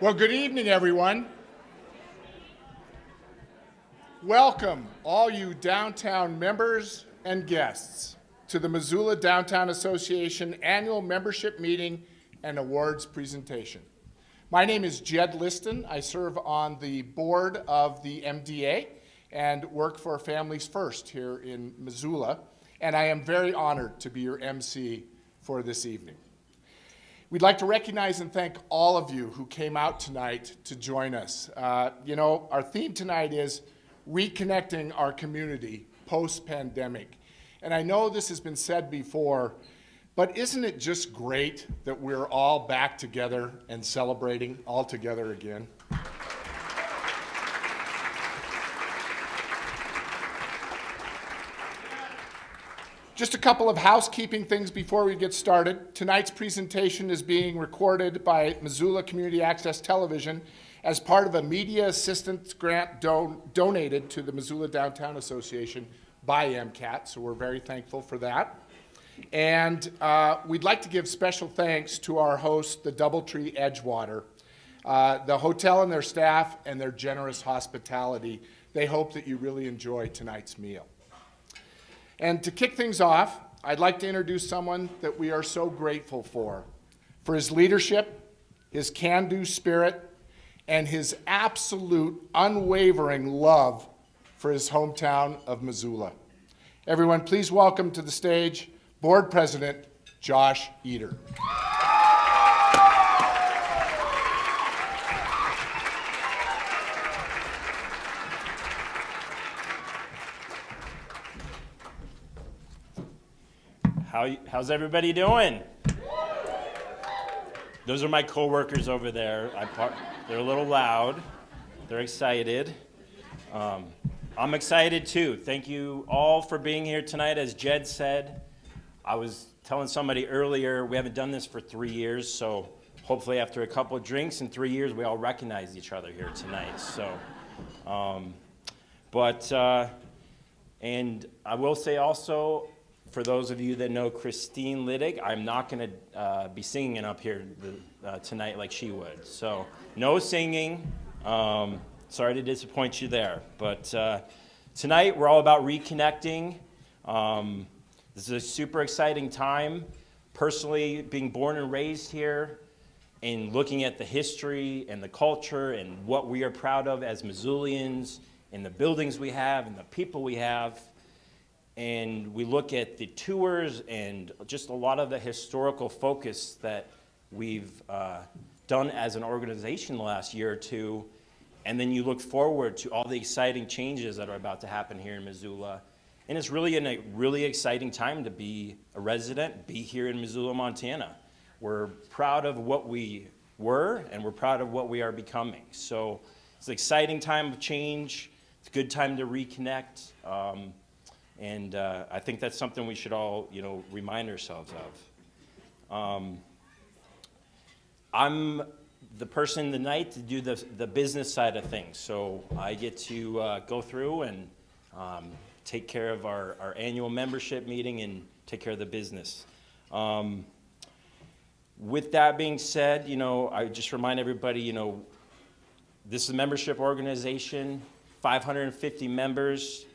Well, good evening, everyone. Welcome, all you downtown members and guests, to the Missoula Downtown Association Annual Membership Meeting and Awards Presentation. My name is Jed Liston. I serve on the board of the MDA and work for Families First here in Missoula, and I am very honored to be your MC for this evening. We'd like to recognize and thank all of you who came out tonight to join us. Our theme tonight is reconnecting our community post-pandemic. And I know this has been said before, but isn't it just great that we're all back together and celebrating all together again? Just a couple of housekeeping things before we get started. Tonight's presentation is being recorded by Missoula Community Access Television as part of a media assistance grant donated to the Missoula Downtown Association by MCAT, so we're very thankful for that. And we'd like to give special thanks to our host, the Doubletree Edgewater, the hotel and their staff, and their generous hospitality. They hope that you really enjoy tonight's meal. And to kick things off, I'd like to introduce someone that we are so grateful for his leadership, his can-do spirit, and his absolute unwavering love for his hometown of Missoula. Everyone, please welcome to the stage Board President Josh Eder. How's everybody doing? Those are my coworkers over there. They're a little loud. They're excited. I'm excited too. Thank you all for being here tonight. As Jed said, I was telling somebody earlier, we haven't done this for 3 years, so hopefully after a couple of drinks in 3 years, we all recognize each other here tonight. So, and I will say also, for those of you that know Christine Liddig, I'm not going to be singing up here tonight like she would. So no singing. Sorry to disappoint you there. But tonight we're all about reconnecting. This is a super exciting time. Personally, being born and raised here and looking at the history and the culture and what we are proud of as Missoulians and the buildings we have and the people we have. And we look at the tours and just a lot of the historical focus that we've done as an organization the last year or two. And then you look forward to all the exciting changes that are about to happen here in Missoula. And it's really a really exciting time to be a resident, be here in Missoula, Montana. We're proud of what we were, and we're proud of what we are becoming. So it's an exciting time of change. It's a good time to reconnect. And I think that's something we should all, remind ourselves of. I'm the person tonight to do the business side of things. So I get to go through and take care of our annual membership meeting and take care of the business. With that being said, I just remind everybody, this is a membership organization, 550 members.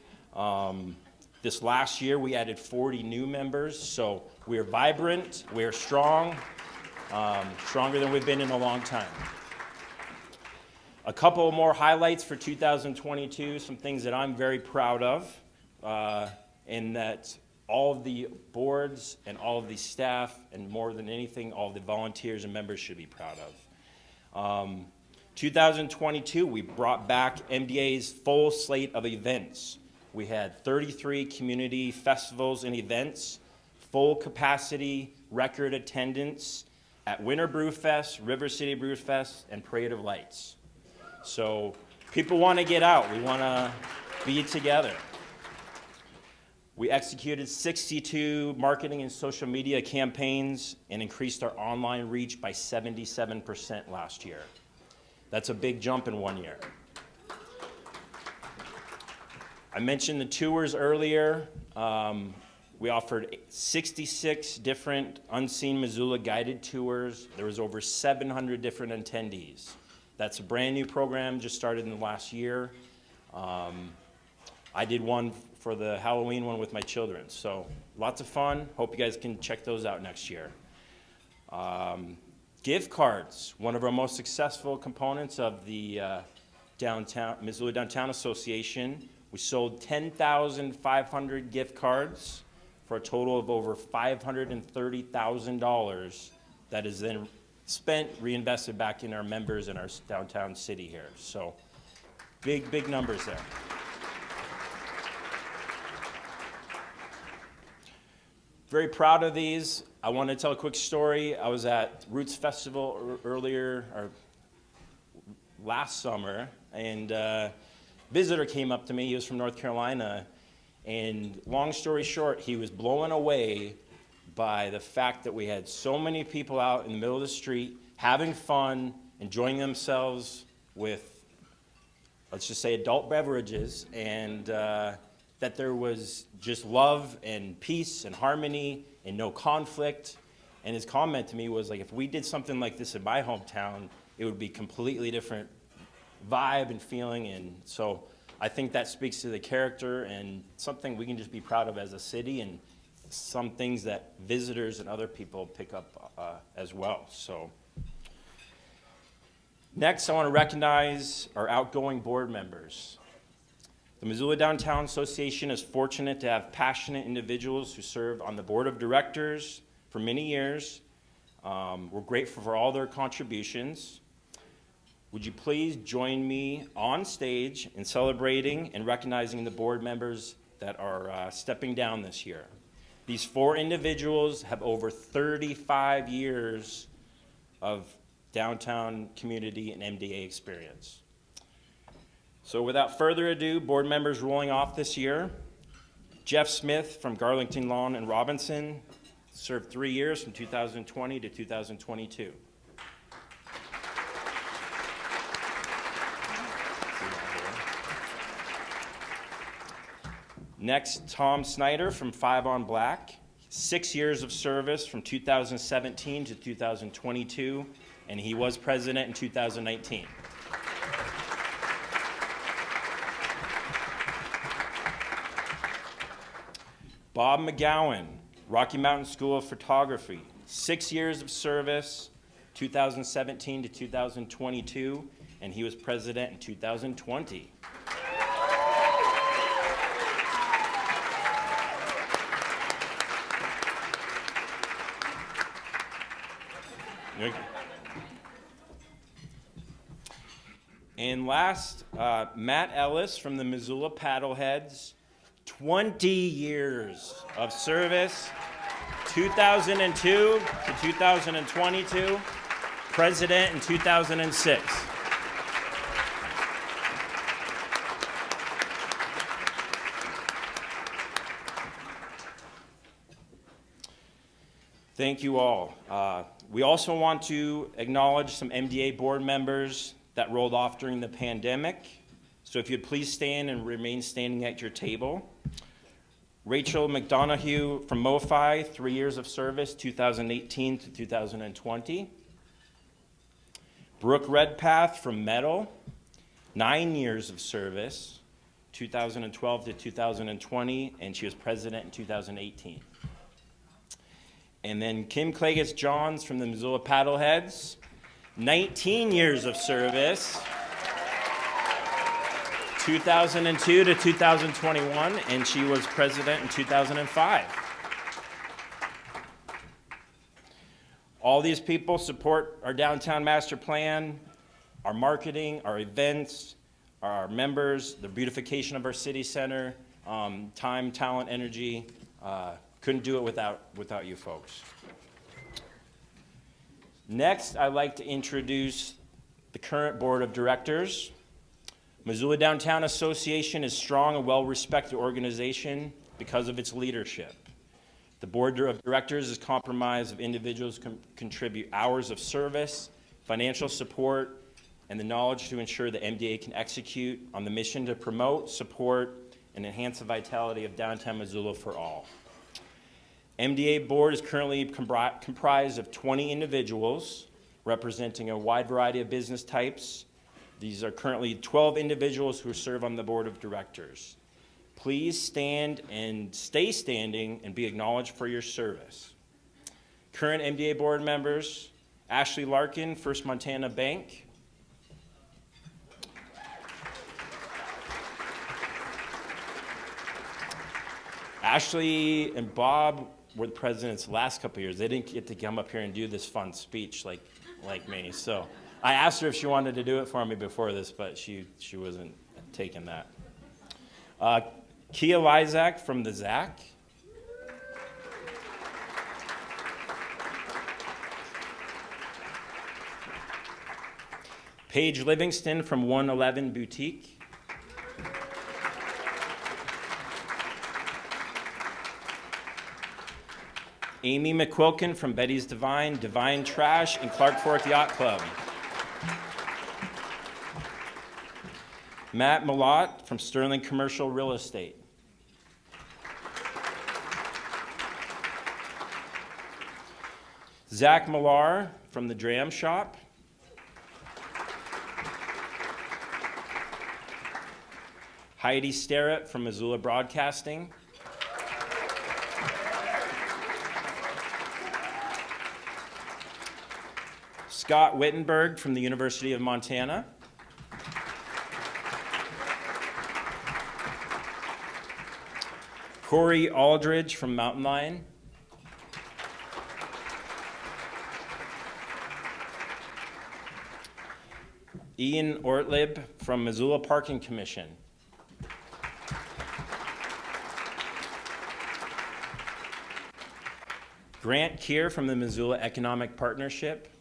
This last year, we added 40 new members, so we are vibrant, we are strong, stronger than we've been in a long time. A couple more highlights for 2022, some things that I'm very proud of, and that all of the boards and all of the staff, and more than anything, all of the volunteers and members should be proud of. 2022, we brought back MDA's full slate of events. We had 33 community festivals and events, full capacity, record attendance at Winter Brew Fest, River City Brew Fest, and Parade of Lights. So people want to get out. We want to be together. We executed 62 marketing and social media campaigns and increased our online reach by 77% last year. That's a big jump in 1 year. I mentioned the tours earlier. We offered 66 different Unseen Missoula guided tours. There was over 700 different attendees. That's a brand-new program, just started in the last year. I did one for the Halloween one with my children, so lots of fun. Hope you guys can check those out next year. Gift cards, one of our most successful components of the Missoula Downtown Association. We sold 10,500 gift cards for a total of over $530,000 that is then spent, reinvested back in our members in our downtown city here. So big, big numbers there. Very proud of these. I want to tell a quick story. I was at Roots Festival last summer, and a visitor came up to me. He was from North Carolina, and long story short, he was blown away by the fact that we had so many people out in the middle of the street having fun, enjoying themselves with, let's just say, adult beverages, and that there was just love and peace and harmony and no conflict. And his comment to me was like, if we did something like this in my hometown, it would be completely different vibe and feeling. And so I think that speaks to the character and something we can just be proud of as a city, and some things that visitors and other people pick up as well. So next, I want to recognize our outgoing board members. The Missoula Downtown Association is fortunate to have passionate individuals who serve on the board of directors for many years. We're grateful for all their contributions. Would you please join me on stage in celebrating and recognizing the board members that are stepping down this year? These 4 individuals have over 35 years of downtown community and MDA experience. So without further ado, board members rolling off this year. Jeff Smith from Garlington Lawn and Robinson served 3 years from 2020 to 2022. Next, Tom Snyder from 5 on Black, 6 years of service from 2017 to 2022, and he was president in 2019. Bob McGowan, Rocky Mountain School of Photography, 6 years of service, 2017 to 2022, and he was president in 2020. And last, Matt Ellis from the Missoula Paddleheads, 20 years of service, 2002 to 2022, president in 2006. Thank you all. We also want to acknowledge some MDA board members that rolled off during the pandemic. So if you'd please stand and remain standing at your table. Rachel McDonough from MoFi, 3 years of service, 2018 to 2020. Brooke Redpath from Metal, 9 years of service, 2012 to 2020, and she was president in 2018. And then Kim Clagus-Johns from the Missoula Paddleheads, 19 years of service, 2002 to 2021, and she was president in 2005. All these people support our downtown master plan, our marketing, our events, our members, the beautification of our city center, time, talent, energy. Couldn't do it without you folks. Next, I'd like to introduce the current board of directors. Missoula Downtown Association is a strong and well-respected organization because of its leadership. The board of directors is comprised of individuals who contribute hours of service, financial support, and the knowledge to ensure that MDA can execute on the mission to promote, support, and enhance the vitality of downtown Missoula for all. MDA board is currently comprised of 20 individuals, representing a wide variety of business types. These are currently 12 individuals who serve on the board of directors. Please stand and stay standing and be acknowledged for your service. Current MDA board members, Ashley Larkin, First Montana Bank. Ashley and Bob were the presidents the last couple of years. They didn't get to come up here and do this fun speech like me. So I asked her if she wanted to do it for me before this, but she wasn't taking that. Kia Lizak from the ZAC. Paige Livingston from 111 Boutique. Amy McQuilkin from Betty's Divine, Divine Trash, and Clark Fork Yacht Club. Matt Malott from Sterling Commercial Real Estate. Zach Millar from the Dram Shop. Heidi Sterrett from Missoula Broadcasting. Scott Wittenberg from the University of Montana. Corey Aldridge from Mountain Lion. Ian Ortlib from Missoula Parking Commission. Grant Keir from the Missoula Economic Partnership.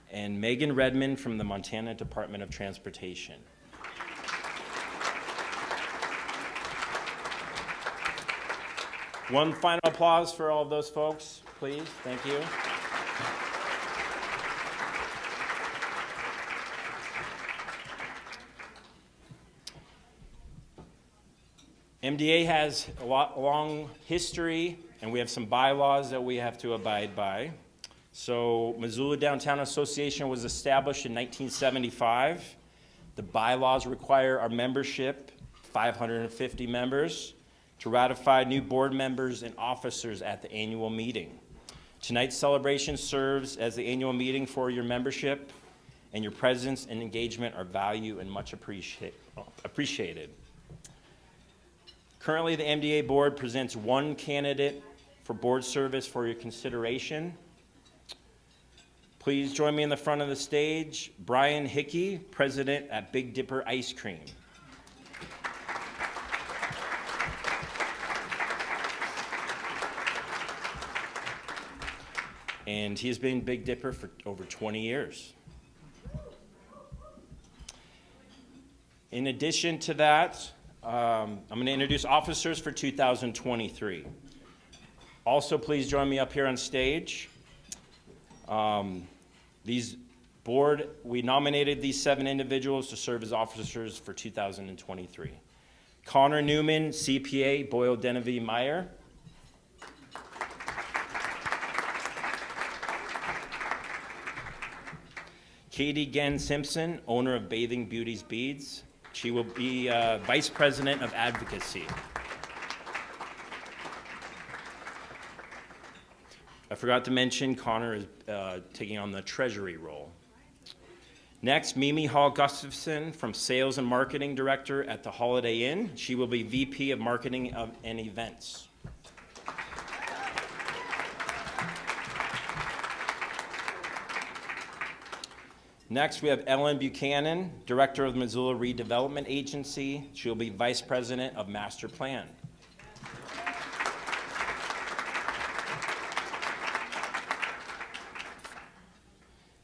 And Megan Redmond from the Montana Department of Transportation. One final applause for all of those folks, please. Thank you. MDA has a long history, and we have some bylaws that we have to abide by. So Missoula Downtown Association was established in 1975. The bylaws require our membership, 550 members, to ratify new board members and officers at the annual meeting. Tonight's celebration serves as the annual meeting for your membership, and your presence and engagement are valued and much appreciated. Currently, the MDA board presents one candidate for board service for your consideration. Please join me in the front of the stage, Brian Hickey, president at Big Dipper Ice Cream. And he has been Big Dipper for over 20 years. In addition to that, I'm going to introduce officers for 2023. Also, please join me up here on stage. We nominated these 7 individuals to serve as officers for 2023. Connor Newman, CPA, Boyle Denevy Meyer. Katie Genn Simpson, owner of Bathing Beauties Beads. She will be Vice President of Advocacy. I forgot to mention Connor is taking on the treasury role. Next, Mimi Hall Gustafson from Sales and Marketing Director at the Holiday Inn. She will be VP of Marketing and Events. Next, we have Ellen Buchanan, Director of the Missoula Redevelopment Agency. She'll be Vice President of Master Plan.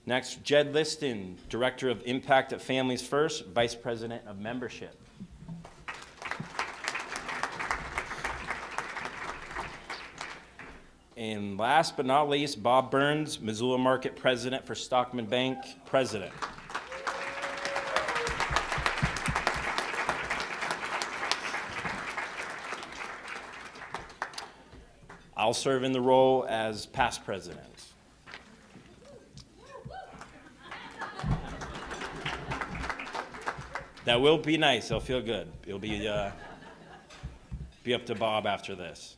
Next, Jed Liston, Director of Impact at Families First, Vice President of Membership. And last but not least, Bob Burns, Missoula Market President for Stockman Bank, President. I'll serve in the role as past president. That will be nice. It'll feel good. It'll be up to Bob after this.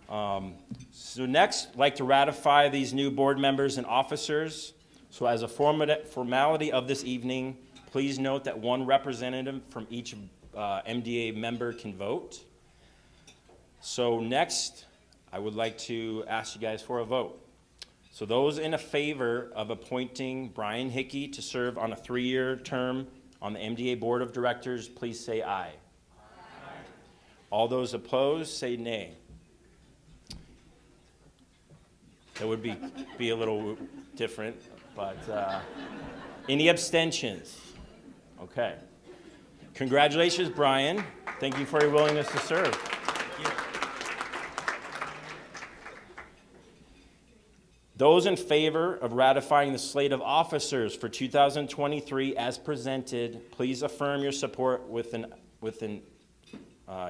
So next, I'd like to ratify these new board members and officers. So as a formality of this evening, please note that one representative from each MDA member can vote. So next, I would like to ask you guys for a vote. So those in favor of appointing Brian Hickey to serve on a 3-year term on the MDA Board of Directors, please say aye. Aye. All those opposed, say nay. That would be a little different, but any abstentions? Okay. Congratulations, Brian. Thank you for your willingness to serve. Thank you. Those in favor of ratifying the slate of officers for 2023 as presented, please affirm your support with an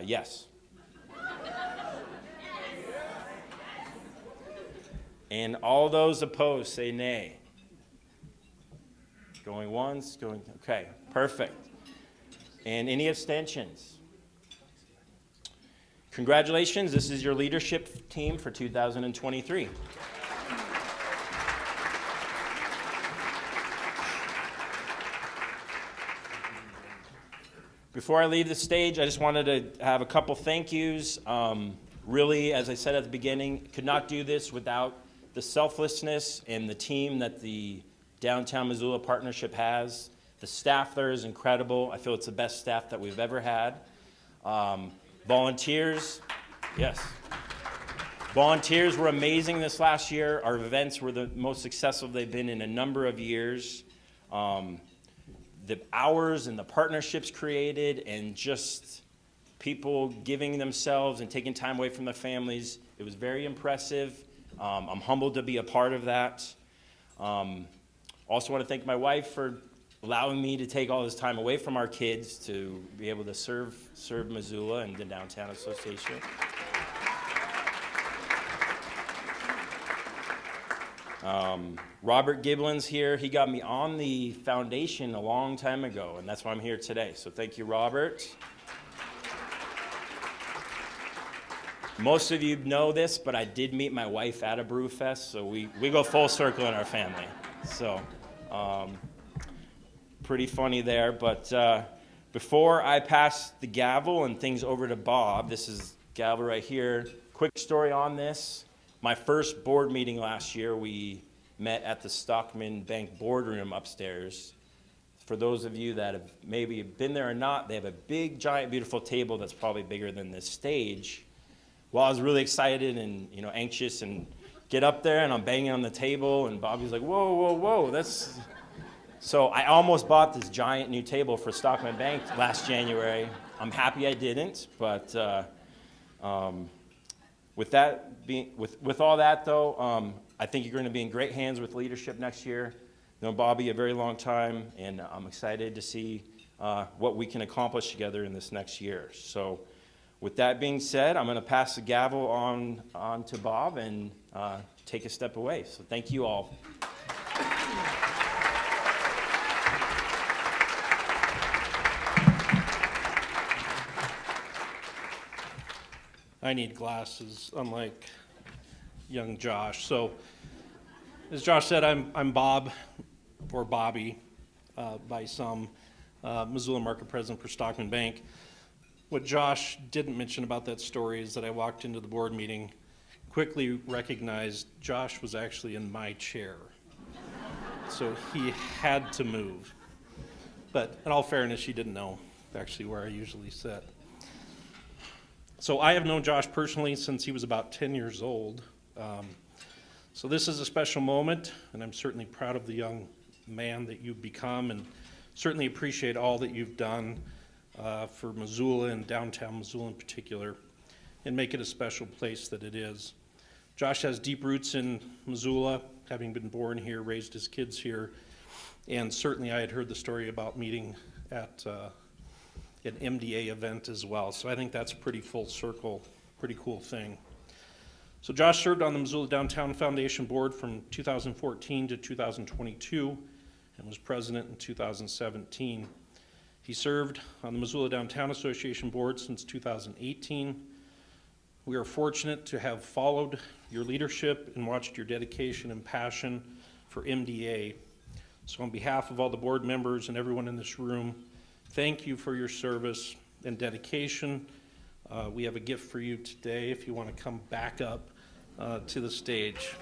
yes. And all those opposed say nay. Going once, going, okay, perfect. And any abstentions? Congratulations, this is your leadership team for 2023. Before I leave the stage, I just wanted to have a couple thank yous. Really, as I said at the beginning, could not do this without the selflessness and the team that the Downtown Missoula Partnership has. The staff there is incredible. I feel it's the best staff that we've ever had. Volunteers, yes. Volunteers were amazing this last year. Our events were the most successful they've been in a number of years. The hours and the partnerships created and just people giving themselves and taking time away from their families, it was very impressive. I'm humbled to be a part of that. Also want to thank my wife for allowing me to take all this time away from our kids to be able to serve Missoula and the Downtown Association. Robert Giblin's here. He got me on the foundation a long time ago, and that's why I'm here today. So thank you, Robert. Most of you know this, but I did meet my wife at a brew fest, so we go full circle in our family. So pretty funny there. But before I pass the gavel and things over to Bob, this is gavel right here. Quick story on this. My first board meeting last year, we met at the Stockman Bank boardroom upstairs. For those of you that have maybe been there or not, they have a big, giant, beautiful table that's probably bigger than this stage. Well, I was really excited and anxious and get up there and I'm banging on the table and Bobby's like, whoa, whoa, whoa, that's... So I almost bought this giant new table for Stockman Bank last January. I'm happy I didn't, but with all that though, I think you're going to be in great hands with leadership next year. Known Bobby a very long time, and I'm excited to see what we can accomplish together in this next year. So with that being said, I'm going to pass the gavel on to Bob and take a step away. So thank you all. I need glasses, unlike young Josh. So, as Josh said, I'm Bob, or Bobby, by some, Missoula Market President for Stockman Bank. What Josh didn't mention about that story is that I walked into the board meeting, quickly recognized Josh was actually in my chair. So he had to move. But in all fairness, he didn't know actually where I usually sit. So I have known Josh personally since he was about 10 years old. So this is a special moment, and I'm certainly proud of the young man that you've become, and certainly appreciate all that you've done for Missoula and downtown Missoula in particular, and make it a special place that it is. Josh has deep roots in Missoula, having been born here, raised his kids here, and certainly I had heard the story about meeting at an MDA event as well. So I think that's pretty full circle, pretty cool thing. So Josh served on the Missoula Downtown Foundation Board from 2014 to 2022 and was president in 2017. He served on the Missoula Downtown Association Board since 2018. We are fortunate to have followed your leadership and watched your dedication and passion for MDA. So on behalf of all the board members and everyone in this room, thank you for your service and dedication. We have a gift for you today if you want to come back up to the stage.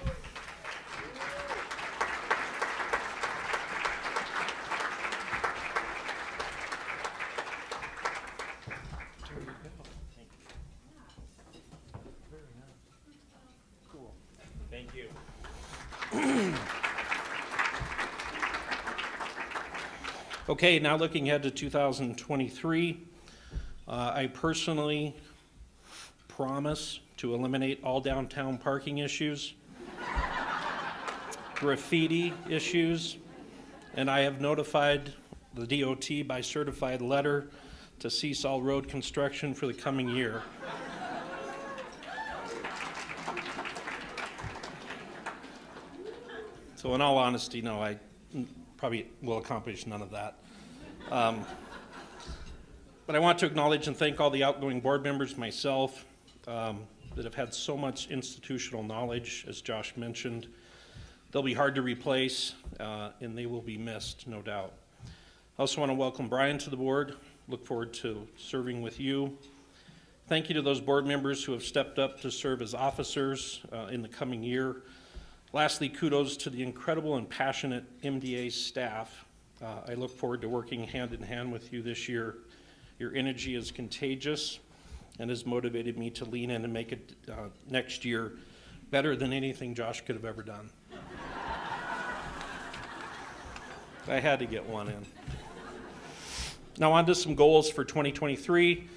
Thank you. Okay, now looking ahead to 2023, I personally promise to eliminate all downtown parking issues, graffiti issues, and I have notified the DOT by certified letter to cease all road construction for the coming year. So in all honesty, no, I probably will accomplish none of that. But I want to acknowledge and thank all the outgoing board members, myself, that have had so much institutional knowledge, as Josh mentioned. They'll be hard to replace, and they will be missed, no doubt. I also want to welcome Brian to the board. Look forward to serving with you. Thank you to those board members who have stepped up to serve as officers in the coming year. Lastly, kudos to the incredible and passionate MDA staff. I look forward to working hand in hand with you this year. Your energy is contagious and has motivated me to lean in and make it next year better than anything Josh could have ever done. I had to get one in. Now on to some goals for 2023.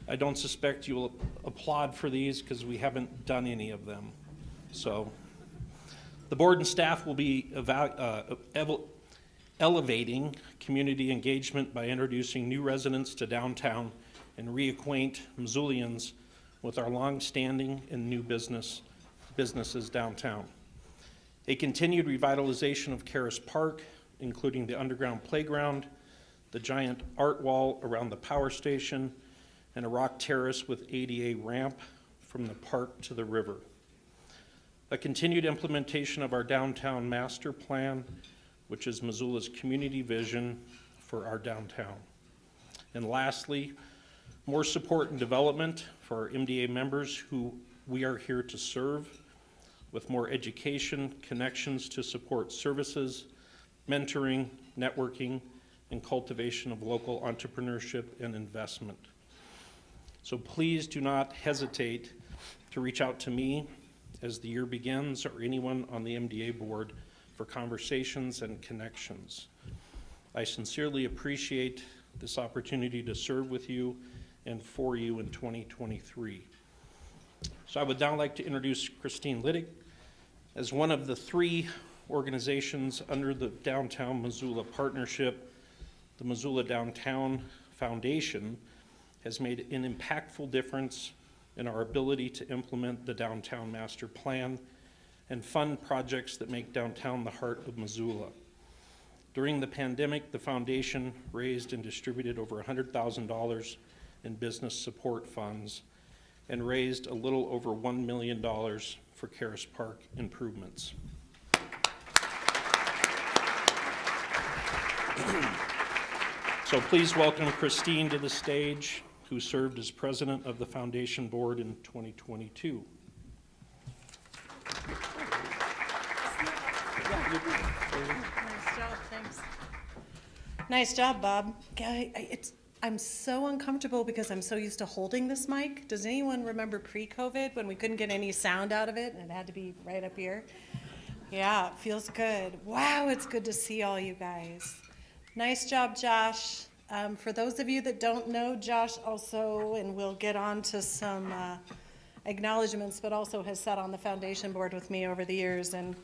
I don't suspect you will applaud for these because we haven't done any of them. So the board and staff will be elevating community engagement by introducing new residents to downtown and reacquaint Missoulians with our long-standing and new businesses downtown. A continued revitalization of Caras Park, including the underground playground, the giant art wall around the power station, and a rock terrace with ADA ramp from the park to the river. A continued implementation of our downtown master plan, which is Missoula's community vision for our downtown. And lastly, more support and development for our MDA members who we are here to serve, with more education, connections to support services, mentoring, networking, and cultivation of local entrepreneurship and investment. So please do not hesitate to reach out to me as the year begins, or anyone on the MDA board, for conversations and connections. I sincerely appreciate this opportunity to serve with you and for you in 2023. So I would now like to introduce Christine Liddick. As one of the 3 organizations under the Downtown Missoula Partnership, the Missoula Downtown Foundation has made an impactful difference in our ability to implement the Downtown Master Plan and fund projects that make downtown the heart of Missoula. During the pandemic, the foundation raised and distributed over $100,000 in business support funds and raised a little over $1 million for Caras Park improvements. So please welcome Christine to the stage, who served as president of the foundation board in 2022. Nice job, thanks. Nice job, Bob. I'm so uncomfortable because I'm so used to holding this mic. Does anyone remember pre-COVID when we couldn't get any sound out of it and it had to be right up here? Yeah, it feels good. Wow, it's good to see all you guys. Nice job, Josh. For those of you that don't know, Josh also, and we'll get on to some acknowledgements, but also has sat on the foundation board with me over the years, and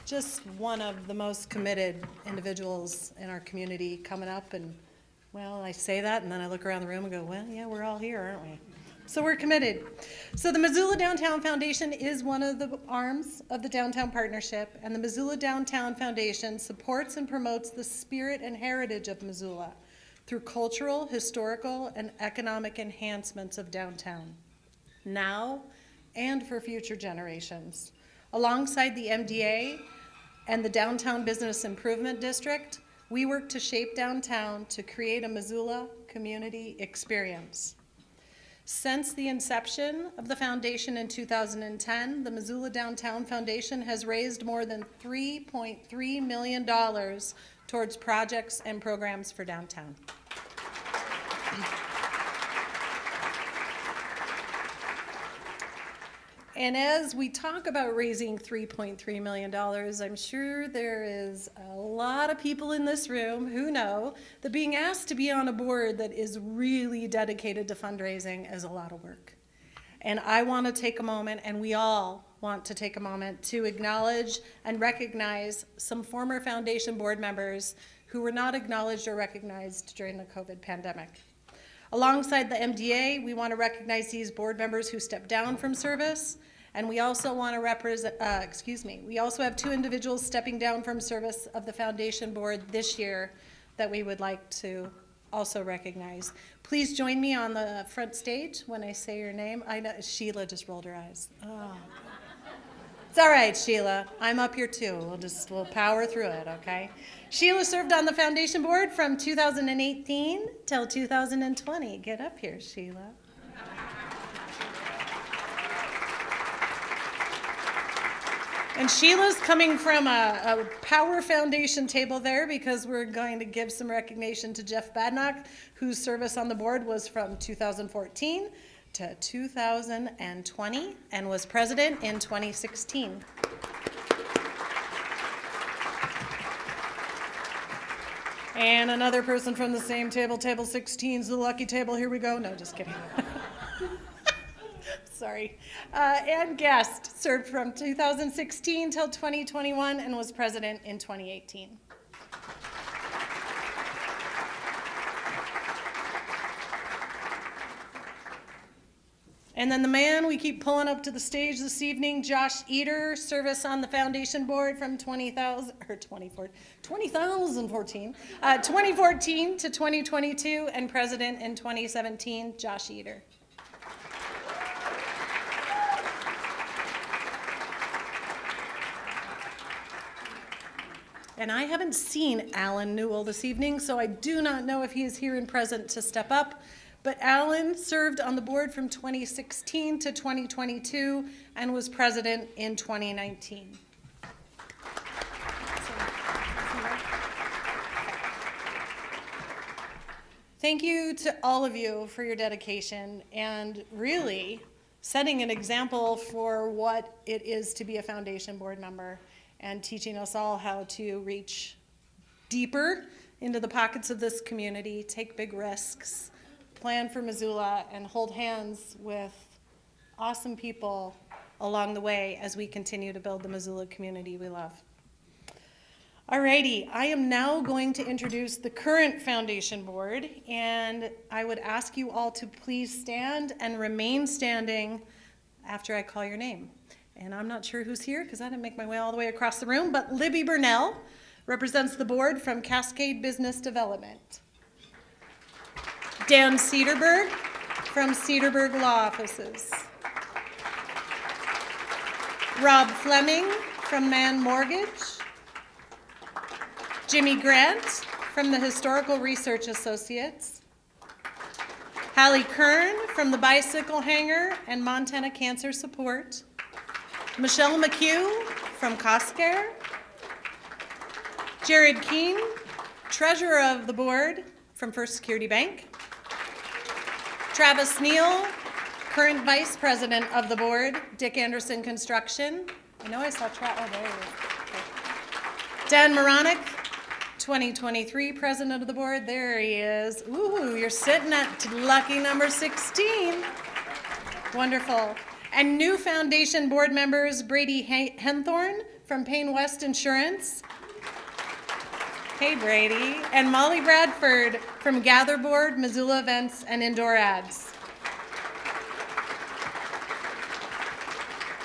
just one of the most committed individuals in our community coming up. And well, I say that and then I look around the room and go, well, yeah, we're all here, aren't we? So we're committed. So the Missoula Downtown Foundation is one of the arms of the Downtown Partnership, and the Missoula Downtown Foundation supports and promotes the spirit and heritage of Missoula through cultural, historical, and economic enhancements of downtown, now and for future generations. Alongside the MDA and the Downtown Business Improvement District, we work to shape downtown to create a Missoula community experience. Since the inception of the foundation in 2010, the Missoula Downtown Foundation has raised more than $3.3 million towards projects and programs for downtown. And as we talk about raising $3.3 million, I'm sure there is a lot of people in this room who know that being asked to be on a board that is really dedicated to fundraising is a lot of work. And I want to take a moment, and we all want to take a moment to acknowledge and recognize some former foundation board members who were not acknowledged or recognized during the COVID pandemic. Alongside the MDA, we want to recognize these board members who stepped down from service, and we also want to we also have two individuals stepping down from service of the foundation board this year that we would like to also recognize. Please join me on the front stage when I say your name. I know Sheila just rolled her eyes. Oh. It's all right, Sheila. I'm up here too. We'll power through it, okay? Sheila served on the foundation board from 2018 till 2020. Get up here, Sheila. And Sheila's coming from a Power Foundation table there because we're going to give some recognition to Jeff Badnock, whose service on the board was from 2014 to 2020 and was president in 2016. And another person from the same table, table 16 is the lucky table. Here we go. No, just kidding. Sorry. Ann Guest served from 2016 till 2021 and was president in 2018. And then the man we keep pulling up to the stage this evening, Josh Eder, service on the foundation board from 2014 to 2022, and president in 2017, Josh Eder. And I haven't seen Alan Newell this evening, so I do not know if he is here and present to step up. But Alan served on the board from 2016 to 2022 and was president in 2019. Thank you to all of you for your dedication and really setting an example for what it is to be a foundation board member and teaching us all how to reach deeper into the pockets of this community, take big risks, plan for Missoula, and hold hands with awesome people along the way as we continue to build the Missoula community we love. Alrighty, I am now going to introduce the current foundation board, and I would ask you all to please stand and remain standing after I call your name. And I'm not sure who's here because I didn't make my way all the way across the room, but Libby Burnell represents the board from Cascade Business Development. Dan Cedarberg from Cedarberg Law Offices. Rob Fleming from Mann Mortgage. Jimmy Grant from the Historical Research Associates. Hallie Kern from the Bicycle Hangar and Montana Cancer Support. Michelle McHugh from Costcare. Jared Keene, treasurer of the board from First Security Bank. Travis Neal, current vice president of the board, Dick Anderson Construction. I know I saw Travis. Oh, there he is. Okay. Dan Moronic, 2023 president of the board. There he is. Ooh, you're sitting at lucky number 16. Wonderful. And new foundation board members, Brady Henthorn from Payne West Insurance. Hey, Brady. And Molly Bradford from Gather Board, Missoula Events and Indoor Ads.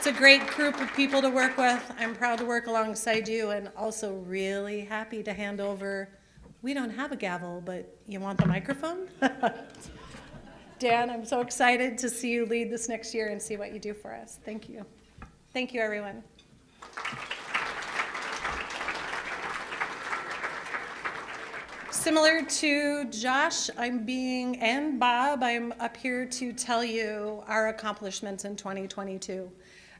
It's a great group of people to work with. I'm proud to work alongside you and also really happy to hand over. We don't have a gavel, but you want the microphone? Dan, I'm so excited to see you lead this next year and see what you do for us. Thank you. Thank you, everyone. Similar to Josh, and Bob, I'm up here to tell you our accomplishments in 2022.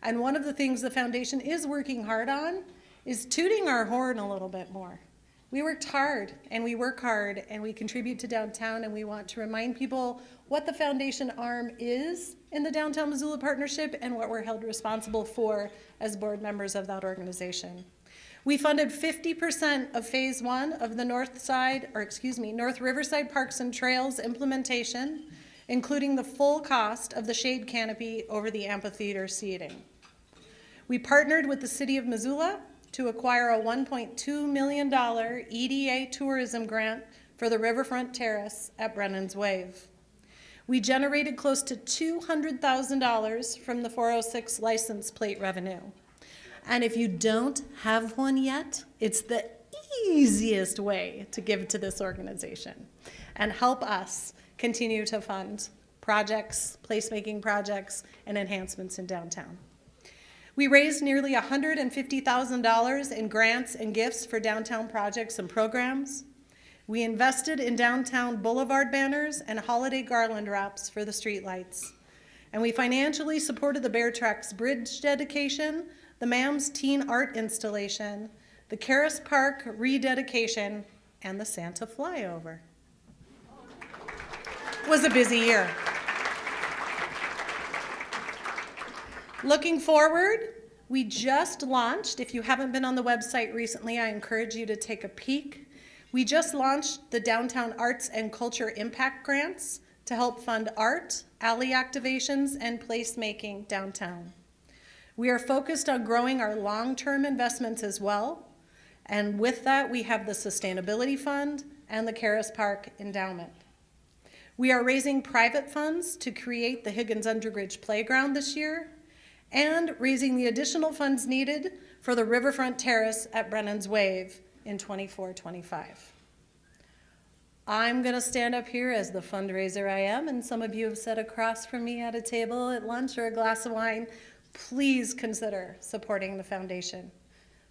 And one of the things the foundation is working hard on is tooting our horn a little bit more. We worked hard, and we work hard, and we contribute to downtown, and we want to remind people what the foundation arm is in the Downtown Missoula Partnership and what we're held responsible for as board members of that organization. We funded 50% of phase 1 of the North Riverside Parks and Trails implementation, including the full cost of the shade canopy over the amphitheater seating. We partnered with the City of Missoula to acquire a $1.2 million EDA tourism grant for the Riverfront Terrace at Brennan's Wave. We generated close to $200,000 from the 406 license plate revenue. And if you don't have one yet, it's the easiest way to give to this organization and help us continue to fund projects, placemaking projects, and enhancements in downtown. We raised nearly $150,000 in grants and gifts for downtown projects and programs. We invested in downtown boulevard banners and holiday garland wraps for the streetlights. And we financially supported the Bear Tracks Bridge dedication, the MAM's Teen Art installation, the Karis Park rededication, and the Santa flyover. It was a busy year. Looking forward, we just launched, if you haven't been on the website recently, I encourage you to take a peek. We just launched the Downtown Arts and Culture Impact Grants to help fund art, alley activations, and placemaking downtown. We are focused on growing our long-term investments as well, and with that, we have the Sustainability Fund and the Karis Park Endowment. We are raising private funds to create the Higgins Underbridge Playground this year, and raising the additional funds needed for the Riverfront Terrace at Brennan's Wave in 24-25. I'm going to stand up here as the fundraiser I am, and some of you have sat across from me at a table at lunch or a glass of wine. Please consider supporting the foundation.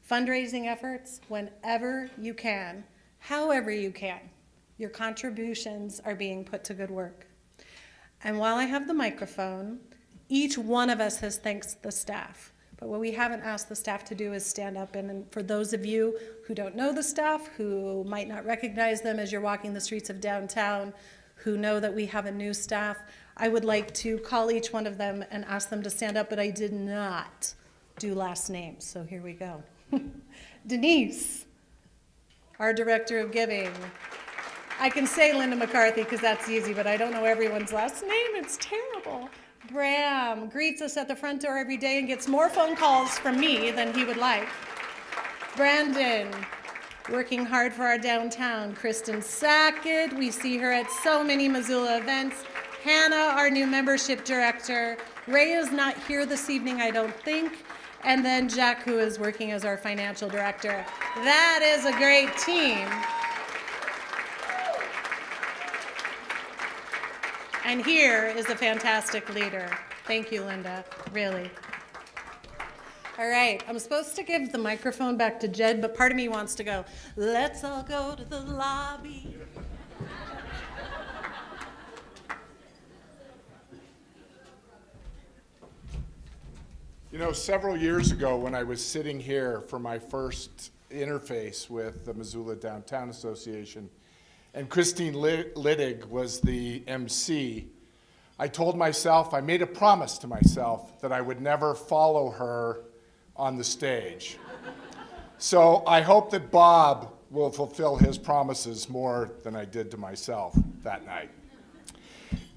Fundraising efforts, whenever you can, however you can, your contributions are being put to good work. And while I have the microphone, each one of us has thanked the staff. But what we haven't asked the staff to do is stand up. And for those of you who don't know the staff, who might not recognize them as you're walking the streets of downtown, who know that we have a new staff, I would like to call each one of them and ask them to stand up, but I did not do last names, so here we go. Denise, our Director of Giving. I can say Linda McCarthy because that's easy, but I don't know everyone's last name. It's terrible. Bram greets us at the front door every day and gets more phone calls from me than he would like. Brandon, working hard for our downtown. Kristen Sackett, we see her at so many Missoula events. Hannah, our new membership director. Ray is not here this evening, I don't think. And then Jack, who is working as our financial director. That is a great team. And here is a fantastic leader. Thank you, Linda, really. All right, I'm supposed to give the microphone back to Jed, but part of me wants to go, let's all go to the lobby. You know, several years ago when I was sitting here for my first interface with the Missoula Downtown Association, and Christine Littig was the MC, I told myself, I made a promise to myself that I would never follow her on the stage. So I hope that Bob will fulfill his promises more than I did to myself that night.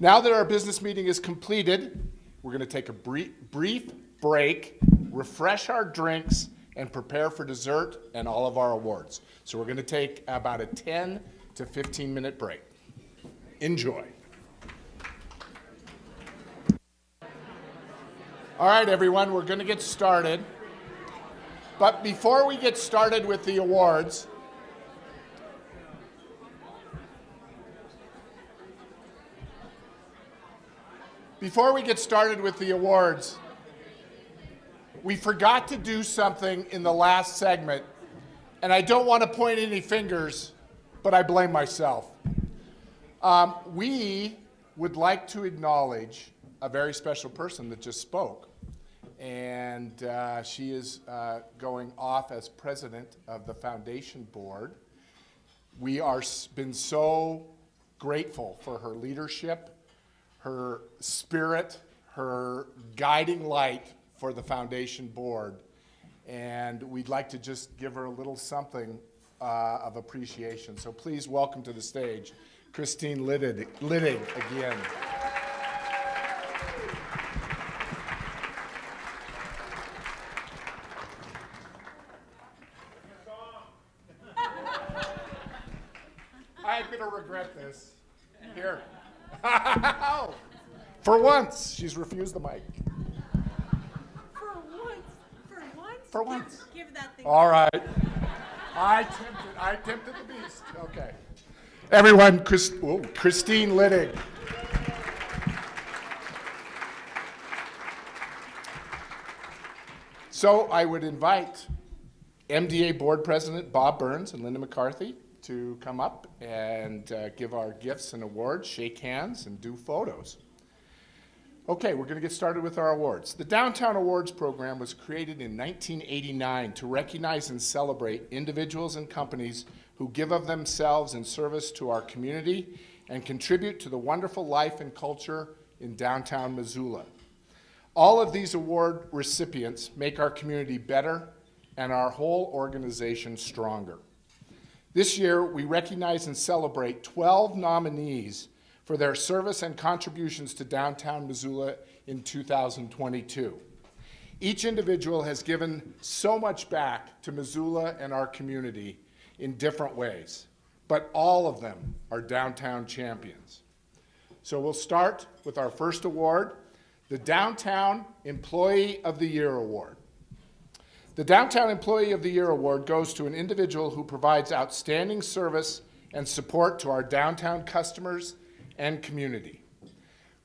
Now that our business meeting is completed, we're going to take a brief break, refresh our drinks, and prepare for dessert and all of our awards. So we're going to take about a 10 to 15-minute break. Enjoy. All right, everyone, we're going to get started. But before we get started with the awards, we forgot to do something in the last segment, and I don't want to point any fingers, but I blame myself. We would like to acknowledge a very special person that just spoke, and she is going off as president of the foundation board. We are been so grateful for her leadership, her spirit, her guiding light for the foundation board, and we'd like to just give her a little something of appreciation. So please welcome to the stage Christine Littig again. I'm gonna regret this. Here. For once, she's refused the mic. For once. Give that thing. All right. I tempted the beast. Okay. Everyone, Christine Littig. So I would invite MDA Board President Bob Burns and Linda McCarthy to come up and give our gifts and awards, shake hands, and do photos. Okay, we're going to get started with our awards. The Downtown Awards program was created in 1989 to recognize and celebrate individuals and companies who give of themselves in service to our community and contribute to the wonderful life and culture in downtown Missoula. All of these award recipients make our community better and our whole organization stronger. This year, we recognize and celebrate 12 nominees for their service and contributions to downtown Missoula in 2022. Each individual has given so much back to Missoula and our community in different ways, but all of them are downtown champions. So we'll start with our first award, the Downtown Employee of the Year Award. The Downtown Employee of the Year Award goes to an individual who provides outstanding service and support to our downtown customers and community.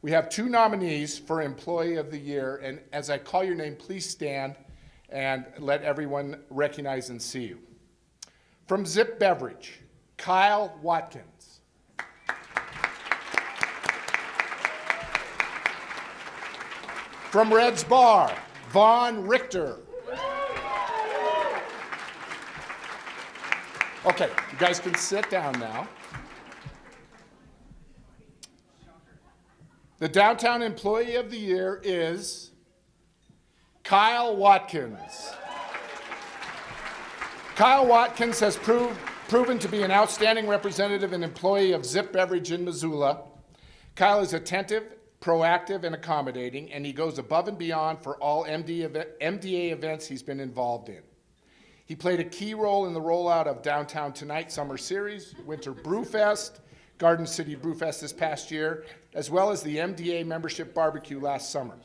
We have two nominees for Employee of the Year, and as I call your name, please stand and let everyone recognize and see you. From Zip Beverage, Kyle Watkins. From Red's Bar, Vaughn Richter. Okay, you guys can sit down now. The Downtown Employee of the Year is Kyle Watkins. Kyle Watkins has proven to be an outstanding representative and employee of Zip Beverage in Missoula. Kyle is attentive, proactive, and accommodating, and he goes above and beyond for all MDA events he's been involved in. He played a key role in the rollout of Downtown Tonight Summer Series, Winter Brewfest, Garden City Brewfest this past year, as well as the MDA membership barbecue last summer.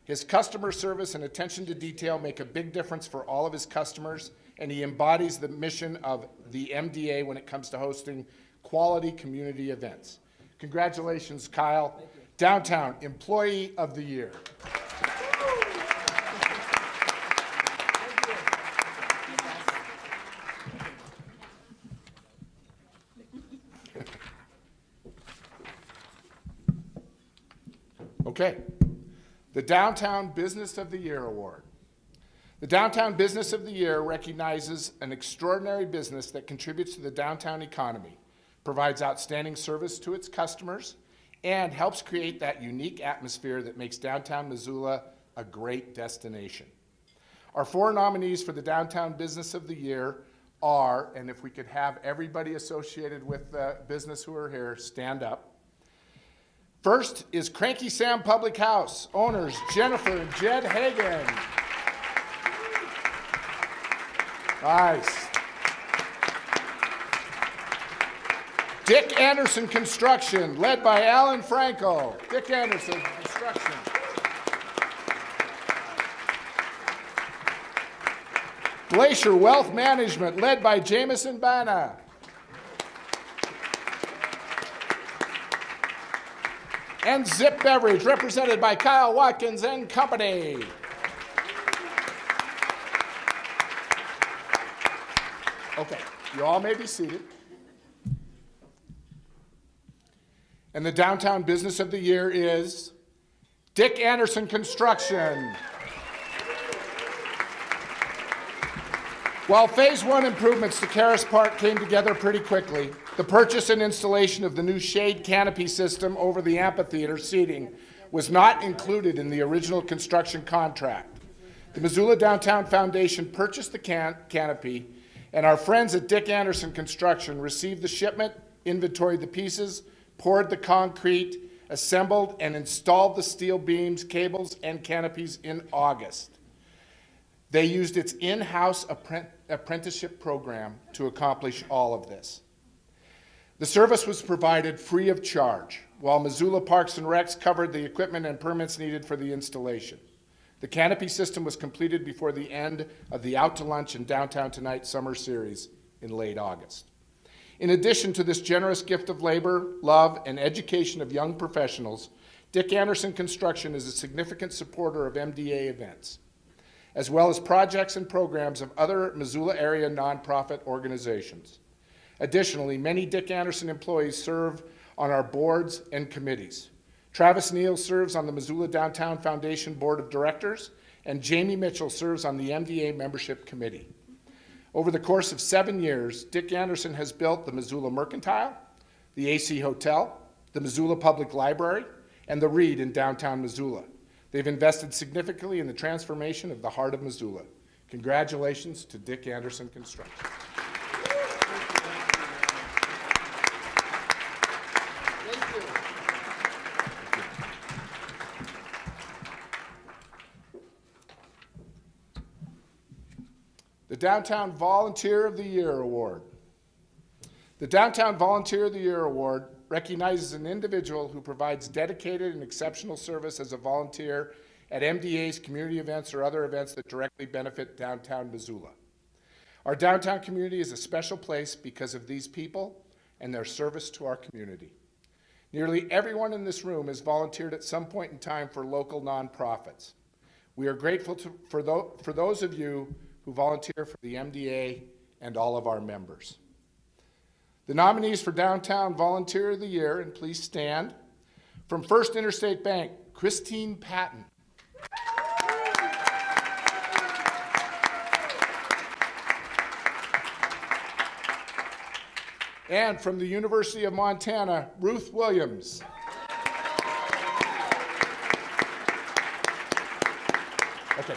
His customer service and attention to detail make a big difference for all of his customers, and he embodies the mission of the MDA when it comes to hosting quality community events. Congratulations, Kyle. Downtown Employee of the Year. Okay, the Downtown Business of the Year Award. The Downtown Business of the Year recognizes an extraordinary business that contributes to the downtown economy, provides outstanding service to its customers, and helps create that unique atmosphere that makes downtown Missoula a great destination. Our four nominees for the Downtown Business of the Year are, and if we could have everybody associated with the business who are here stand up. First is Cranky Sam Public House, owners Jennifer and Jed Hagan. Nice. Dick Anderson Construction, led by Alan Franco. Dick Anderson Construction. Glacier Wealth Management, led by Jameson Bana. And Zip Beverage, represented by Kyle Watkins and Company. Okay, you all may be seated. And the downtown business of the year is Dick Anderson Construction. While Phase 1 improvements to Caras Park came together pretty quickly, the purchase and installation of the new shade canopy system over the amphitheater seating was not included in the original construction contract. The Missoula Downtown Foundation purchased the canopy, and our friends at Dick Anderson Construction received the shipment, inventoried the pieces, poured the concrete, assembled and installed the steel beams, cables, and canopies in August. They used its in-house apprenticeship program to accomplish all of this. The service was provided free of charge, while Missoula Parks and Recs covered the equipment and permits needed for the installation. The canopy system was completed before the end of the Out to Lunch and Downtown Tonight summer series in late August. In addition to this generous gift of labor, love, and education of young professionals, Dick Anderson Construction is a significant supporter of MDA events, as well as projects and programs of other Missoula area nonprofit organizations. Additionally, many Dick Anderson employees serve on our boards and committees. Travis Neal serves on the Missoula Downtown Foundation Board of Directors, and Jamie Mitchell serves on the MDA Membership Committee. Over the course of 7 years, Dick Anderson has built the Missoula Mercantile, the AC Hotel, the Missoula Public Library, and the Reed in downtown Missoula. They've invested significantly in the transformation of the heart of Missoula. Congratulations to Dick Anderson Construction. The Downtown Volunteer of the Year Award. The Downtown Volunteer of the Year Award recognizes an individual who provides dedicated and exceptional service as a volunteer at MDA's community events or other events that directly benefit downtown Missoula. Our downtown community is a special place because of these people and their service to our community. Nearly everyone in this room has volunteered at some point in time for local nonprofits. We are grateful for those of you who volunteer for the MDA and all of our members. The nominees for Downtown Volunteer of the Year, and please stand, from First Interstate Bank, Christine Patton. And from the University of Montana, Ruth Williams. Okay,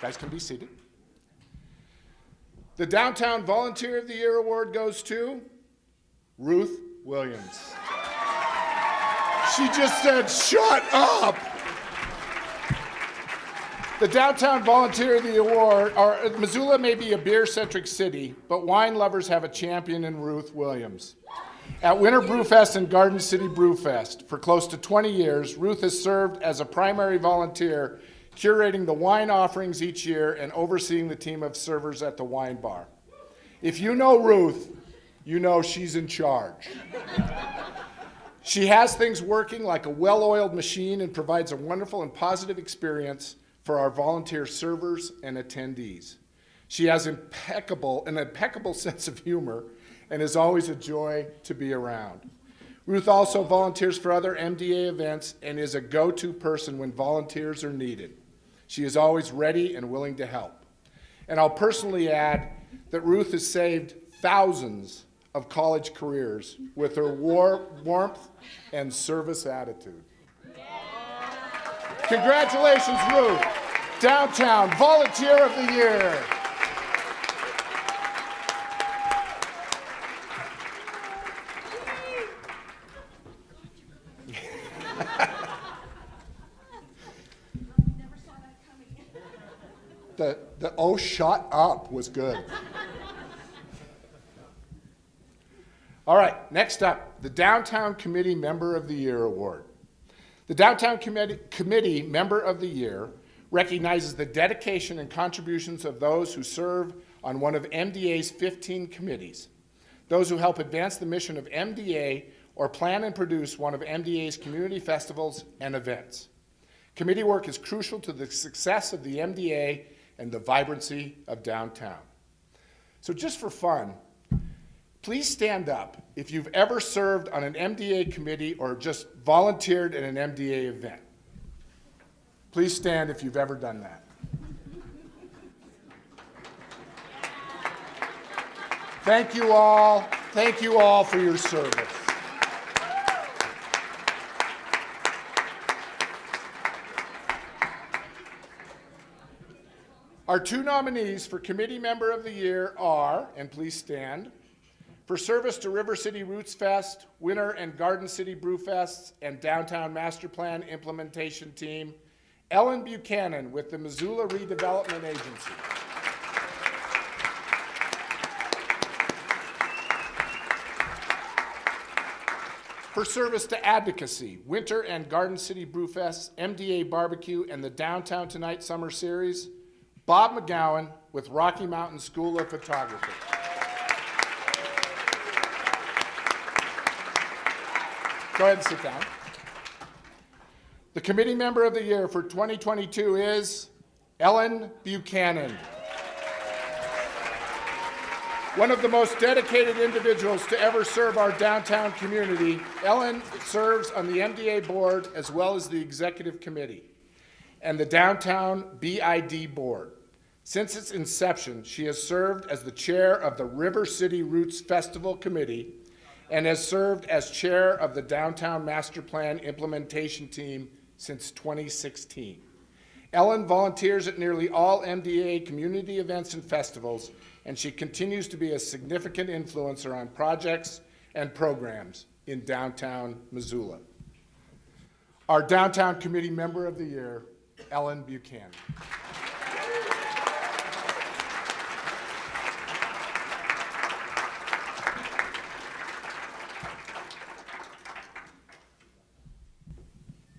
guys can be seated. The Downtown Volunteer of the Year Award goes to Ruth Williams. She just said, shut up. The Downtown Volunteer of the Award, Missoula may be a beer-centric city, but wine lovers have a champion in Ruth Williams. At Winter Brewfest and Garden City Brewfest, for close to 20 years, Ruth has served as a primary volunteer, curating the wine offerings each year and overseeing the team of servers at the wine bar. If you know Ruth, you know she's in charge. She has things working like a well-oiled machine and provides a wonderful and positive experience for our volunteer servers and attendees. She has an impeccable sense of humor and is always a joy to be around. Ruth also volunteers for other MDA events and is a go-to person when volunteers are needed. She is always ready and willing to help. And I'll personally add that Ruth has saved thousands of college careers with her warmth and service attitude. Congratulations, Ruth, Downtown Volunteer of the Year. The oh, shut up was good. All right, next up, the Downtown Committee Member of the Year Award. The Downtown Committee Member of the Year recognizes the dedication and contributions of those who serve on one of MDA's 15 committees, those who help advance the mission of MDA or plan and produce one of MDA's community festivals and events. Committee work is crucial to the success of the MDA and the vibrancy of downtown. So just for fun, please stand up if you've ever served on an MDA committee or just volunteered at an MDA event. Please stand if you've ever done that. Thank you all. Thank you all for your service. Our two nominees for Committee Member of the Year are, and please stand, for service to River City Roots Fest, Winter and Garden City Brew Fests, and Downtown Master Plan Implementation Team, Ellen Buchanan with the Missoula Redevelopment Agency. For service to advocacy, Winter and Garden City Brew Fest, MDA Barbecue, and the Downtown Tonight Summer Series, Bob McGowan with Rocky Mountain School of Photography. Go ahead and sit down. The Committee Member of the Year for 2022 is Ellen Buchanan. One of the most dedicated individuals to ever serve our downtown community, Ellen serves on the MDA board as well as the executive committee and the Downtown BID board. Since its inception, she has served as the chair of the River City Roots Festival Committee and has served as chair of the Downtown Master Plan Implementation Team since 2016. Ellen volunteers at nearly all MDA community events and festivals, and she continues to be a significant influencer on projects and programs in downtown Missoula. Our Downtown Committee Member of the Year, Ellen Buchanan.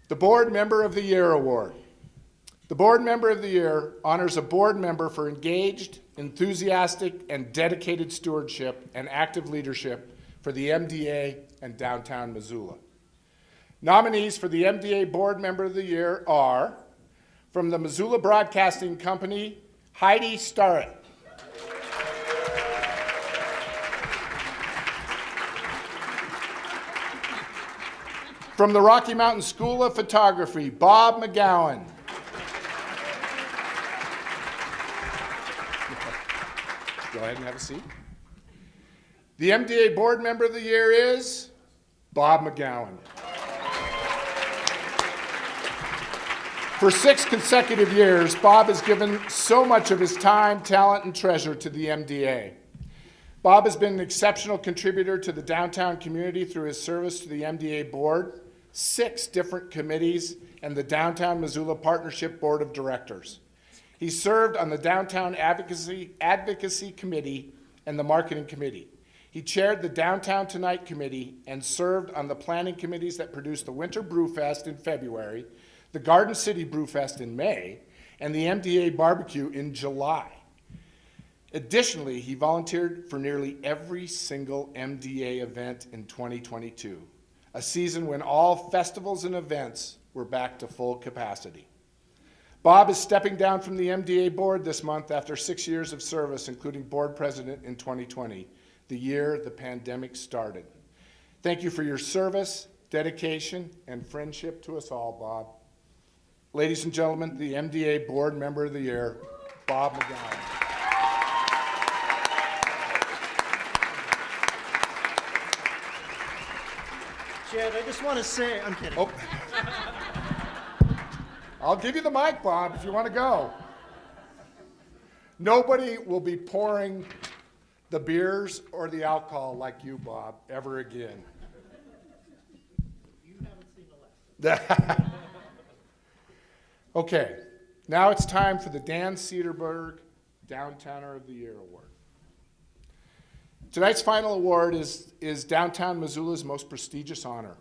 The Board Member of the Year Award. The Board Member of the Year honors a board member for engaged, enthusiastic, and dedicated stewardship and active leadership for the MDA and downtown Missoula. Nominees for the MDA Board Member of the Year are, from the Missoula Broadcasting Company, Heidi Starrett. From the Rocky Mountain School of Photography, Bob McGowan. Go ahead and have a seat. The MDA Board Member of the Year is Bob McGowan. For 6 consecutive years, Bob has given so much of his time, talent, and treasure to the MDA. Bob has been an exceptional contributor to the downtown community through his service to the MDA Board, 6 different committees, and the Downtown Missoula Partnership Board of Directors. He served on the Downtown Advocacy Committee and the Marketing Committee. He chaired the Downtown Tonight Committee and served on the planning committees that produced the Winter Brew Fest in February, the Garden City Brew Fest in May, and the MDA Barbecue in July. Additionally, he volunteered for nearly every single MDA event in 2022, a season when all festivals and events were back to full capacity. Bob is stepping down from the MDA board this month after 6 years of service, including board president in 2020, the year the pandemic started. Thank you for your service, dedication, and friendship to us all, Bob. Ladies and gentlemen, the MDA Board Member of the Year, Bob McGowan. Chad, I just want to say, I'm kidding. Oh. I'll give you the mic, Bob, if you want to go. Nobody will be pouring the beers or the alcohol like you, Bob, ever again. You haven't seen the last. Okay, now it's time for the Dan Cederberg Downtowner of the Year Award. Tonight's final award is Downtown Missoula's most prestigious honor.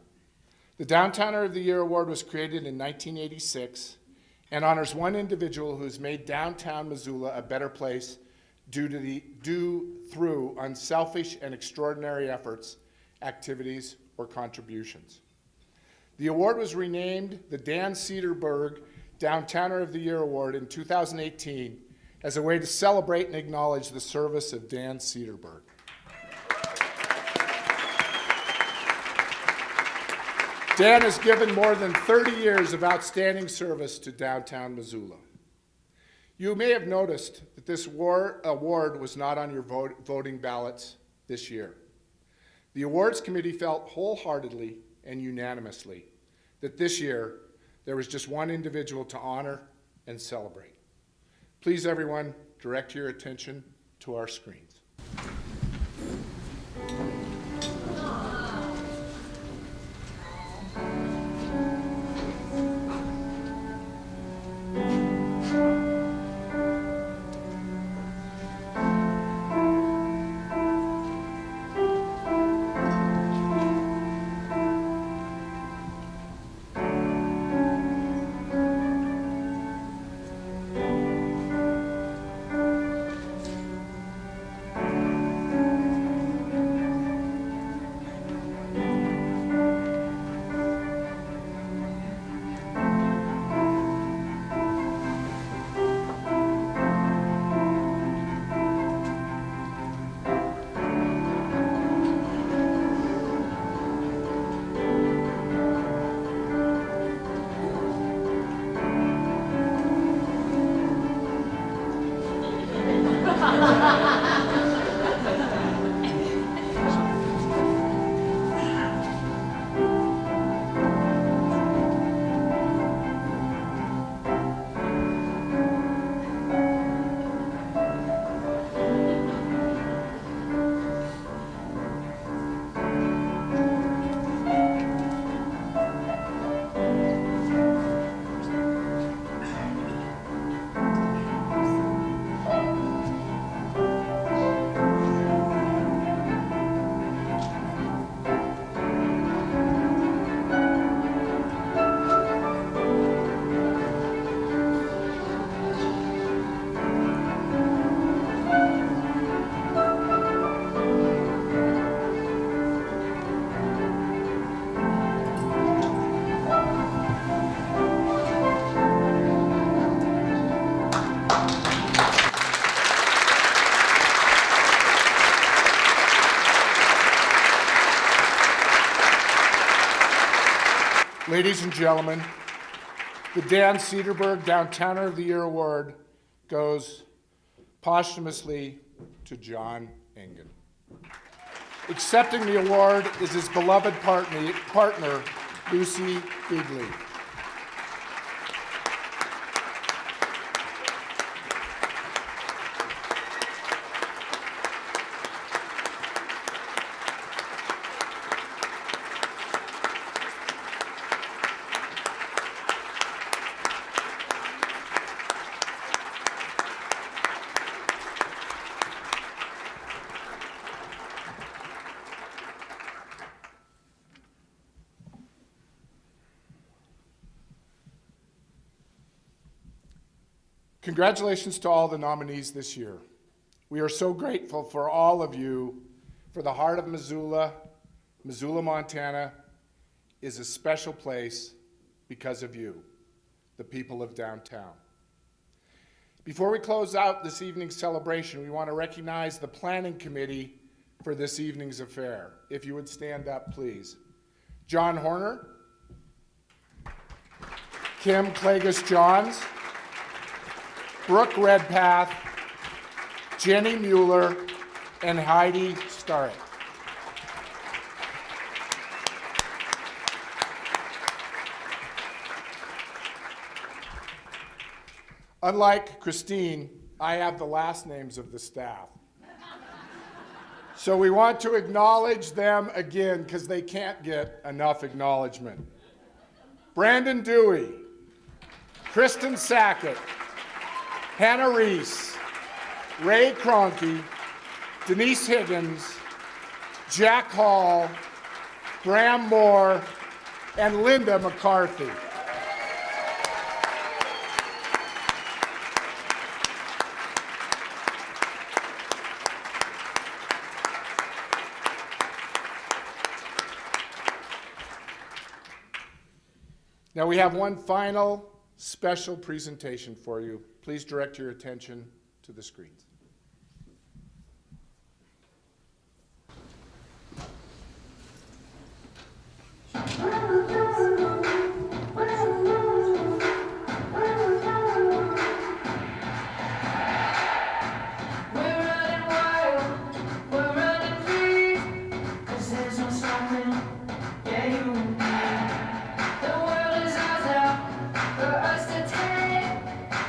The Downtowner of the Year Award was created in 1986 and honors one individual who's made downtown Missoula a better place through unselfish and extraordinary efforts, activities, or contributions. The award was renamed the Dan Cedarberg Downtowner of the Year Award in 2018 as a way to celebrate and acknowledge the service of Dan Cedarberg. Dan has given more than 30 years of outstanding service to downtown Missoula. You may have noticed that this award was not on your voting ballots this year. The awards committee felt wholeheartedly and unanimously that this year there was just one individual to honor and celebrate. Please, everyone, direct your attention to our screens. Ladies and gentlemen, the Dan Cedarberg Downtowner of the Year Award goes posthumously to John Engen. Accepting the award is his beloved partner, Lucy Bigley. Congratulations to all the nominees this year. We are so grateful for all of you, for the heart of Missoula. Missoula, Montana is a special place because of you, the people of downtown. Before we close out this evening's celebration, we want to recognize the planning committee for this evening's affair. If you would stand up, please. John Horner, Kim Klagus-Johns, Brooke Redpath, Jenny Mueller, and Heidi Starrett. Unlike Christine, I have the last names of the staff. So we want to acknowledge them again because they can't get enough acknowledgement. Brandon Dewey, Kristen Sackett, Hannah Reese, Ray Cronky, Denise Higgins, Jack Hall, Graham Moore, and Linda McCarthy. Now we have one final special presentation for you. Please direct your attention to the screens.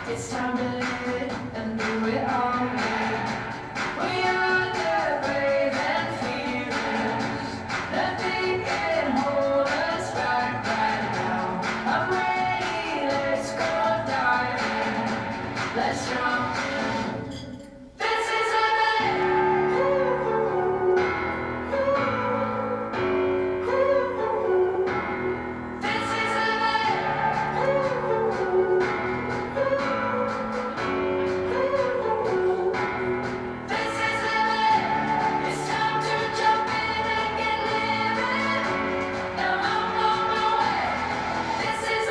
It's time to live it and do it all right. We are the brave and fearless. Nothing can hold us back right now. I'm ready, let's go diving. Let's jump in. This is This is This is It's time to jump in and get living. Now I'm on my way. This is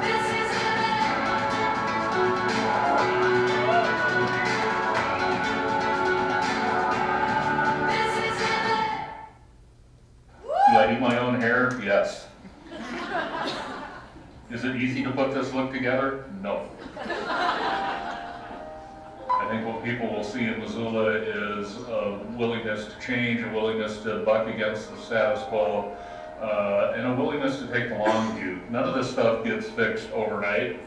This is This is Do I do my own hair? Yes. Is it easy to put this look together? No. I think what people will see in Missoula is a willingness to change, a willingness to buck against the status quo, and a willingness to take the long view. None of this stuff gets fixed overnight.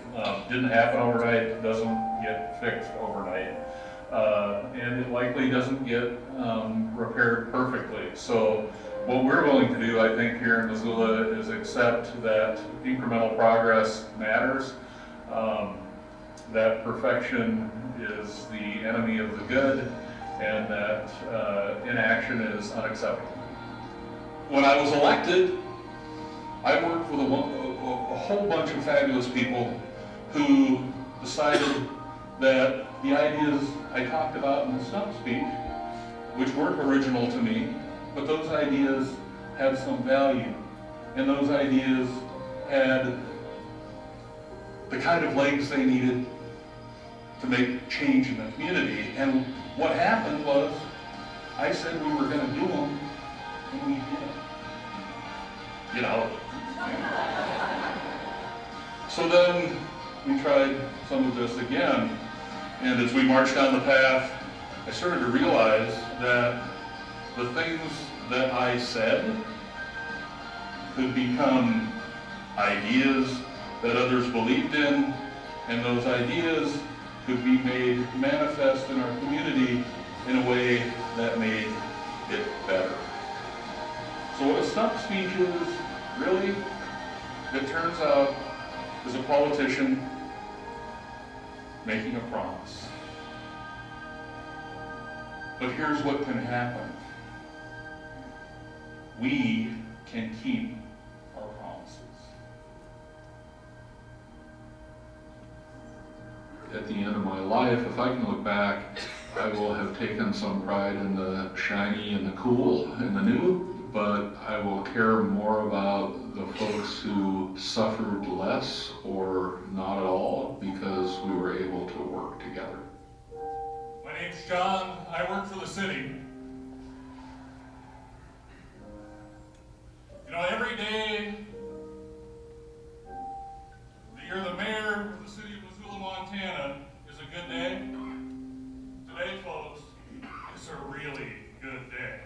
Didn't happen overnight, doesn't get fixed overnight. And it likely doesn't get repaired perfectly. So what we're willing to do, I think, here in Missoula is accept that incremental progress matters, that perfection is the enemy of the good, and that inaction is unacceptable. When I was elected, I worked with a whole bunch of fabulous people who decided that the ideas I talked about in the stump speech, which weren't original to me, but those ideas had some value, and those ideas had the kind of legs they needed to make change in the community. And what happened was, I said we were going to do them, and we did. You know. So then we tried some of this again, and as we marched down the path, I started to realize that the things that I said could become ideas that others believed in, and those ideas could be made manifest in our community in a way that made it better. So what a stump speech is, really, it turns out, is a politician making a promise. But here's what can happen. We can keep our promises. At the end of my life, if I can look back, I will have taken some pride in the shiny and the cool and the new, but I will care more about the folks who suffered less or not at all because we were able to work together. My name's John. I work for the city. You know, every day that you're the mayor of the city of Missoula, Montana is a good day. Today, folks, is a really good day.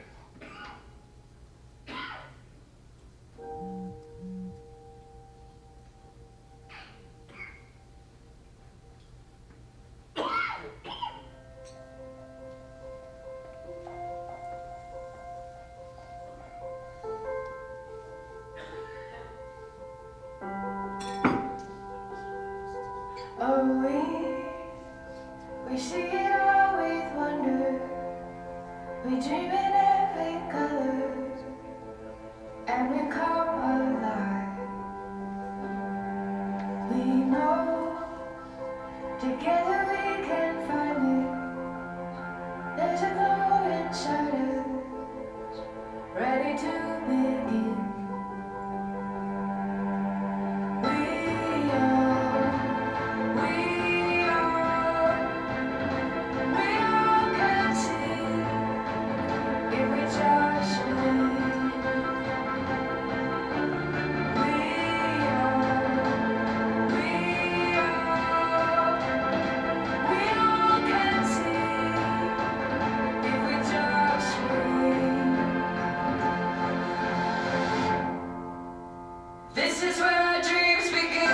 This is where our dreams begin.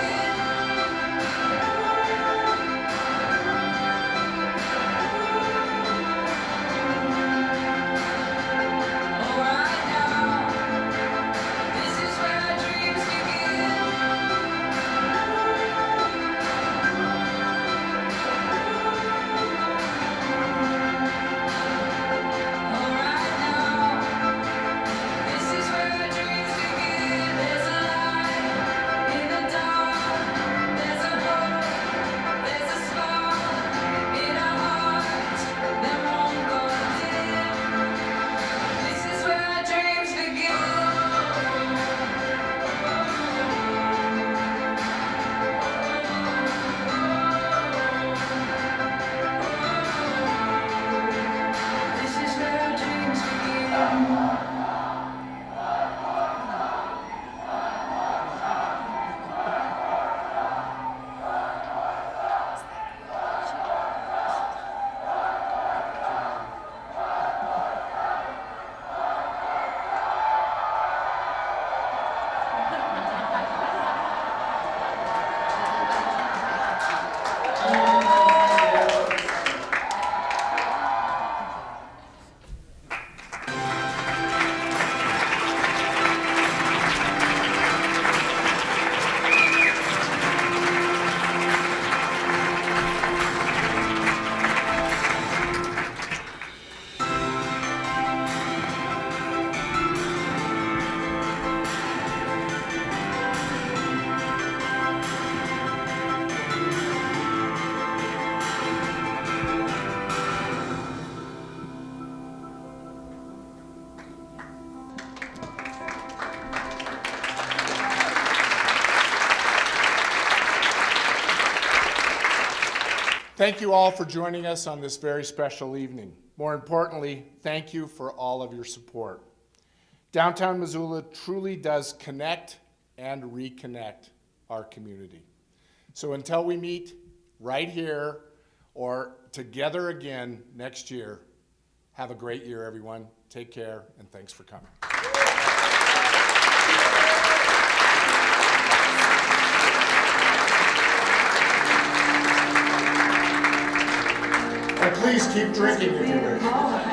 Oh, right now, this is where our dreams begin. Oh, right now, this is where our dreams begin. There's a light in the dark. There's a hope. There's a spark in our hearts that won't go dim. This is where our dreams begin. This is where our dreams begin. Thank you all for joining us on this very special evening. More importantly, thank you for all of your support. Downtown Missoula truly does connect and reconnect our community. So until we meet right here or together again next year, have a great year, everyone. Take care, and thanks for coming. And please keep drinking if you wish.